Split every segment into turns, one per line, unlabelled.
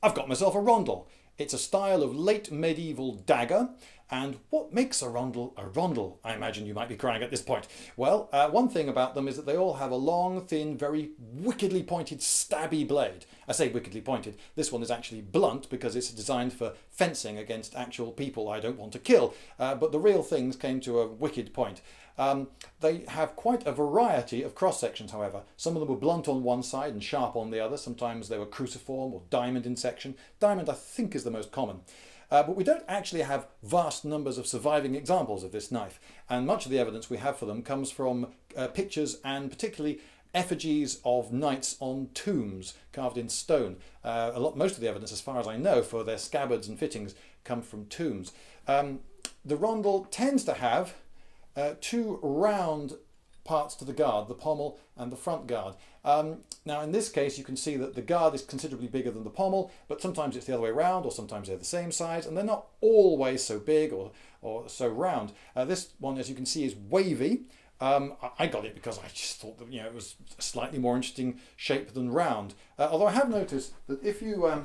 I've got myself a rondel. It's a style of late medieval dagger. And what makes a rondel a rondel, I imagine you might be crying at this point? Well, one thing about them is that they all have a long, thin, very wickedly pointed, stabby blade. I say wickedly pointed. This one is actually blunt because it's designed for fencing against actual people I don't want to kill. But the real things came to a wicked point. They have quite a variety of cross sections, however. Some of them were blunt on one side and sharp on the other. Sometimes they were cruciform or diamond in section. Diamond, I think, is the most common. But we don't actually have vast numbers of surviving examples of this knife, and much of the evidence we have for them comes from pictures and particularly effigies of knights on tombs carved in stone. Most of the evidence, as far as I know, for their scabbards and fittings come from tombs. The rondel tends to have two round parts to the guard, the pommel and the front guard. Now in this case you can see that the guard is considerably bigger than the pommel, but sometimes it's the other way around, or sometimes they're the same size, and they're not always so big or so round. This one, as you can see, is wavy. I got it because I just thought that, you know, it was a slightly more interesting shape than round. Although I have noticed that if you're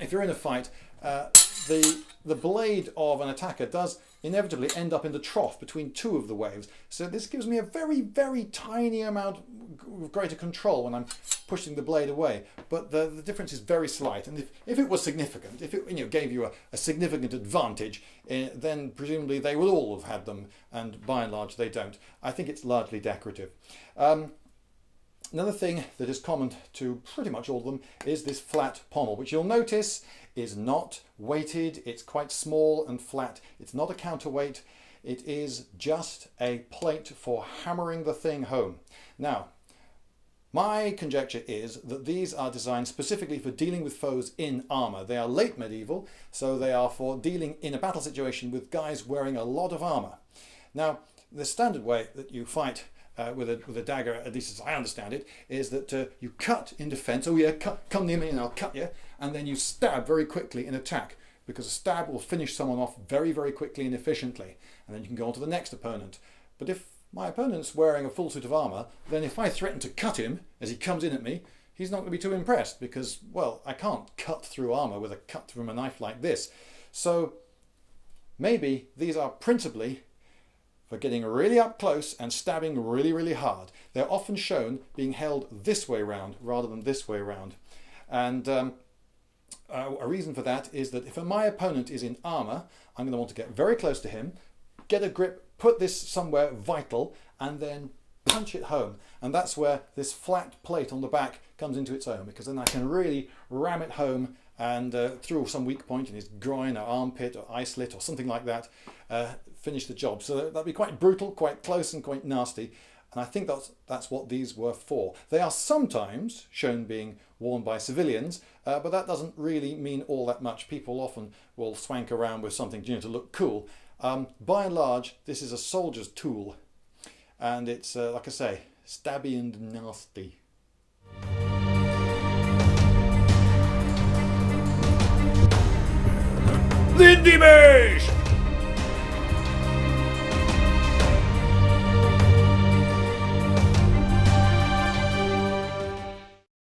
in a fight, the blade of an attacker does inevitably end up in the trough between two of the waves. So this gives me a very, very tiny amount of greater control when I'm pushing the blade away. But the difference is very slight. And if it was significant, if it gave you a significant advantage, then presumably they would all have had them. And by and large, they don't. I think it's largely decorative. Another thing that is common to pretty much all of them is this flat pommel, which you'll notice is not weighted. It's quite small and flat. It's not a counterweight. It is just a plate for hammering the thing home. Now, my conjecture is that these are designed specifically for dealing with foes in armour. They are late medieval, so they are for dealing in a battle situation with guys wearing a lot of armour. Now, the standard way that you fight with a dagger, at least as I understand it, is that you cut in defence. Oh yeah, come near me and I'll cut you. And then you stab very quickly in attack, because a stab will finish someone off very, very quickly and efficiently. And then you can go on to the next opponent. But if my opponent's wearing a full suit of armour, then if I threaten to cut him as he comes in at me, he's not going to be too impressed, because, well, I can't cut through armour with a cut from a knife like this. So maybe these are principally for getting really up close and stabbing really, really hard. They're often shown being held this way round rather than this way round. And a reason for that is that if my opponent is in armour, I'm going to want to get very close to him, get a grip, put this somewhere vital, and then punch it home. And that's where this flat plate on the back comes into its own, because then I can really ram it home and through some weak point in his groin or armpit or eye slit or something like that, finish the job. So that'd be quite brutal, quite close and quite nasty. And I think that's what these were for. They are sometimes shown being worn by civilians, but that doesn't really mean all that much. People often will swank around with something, you know, to look cool. By and large, this is a soldier's tool. And it's, like I say, stabby and nasty.
Lindybeige!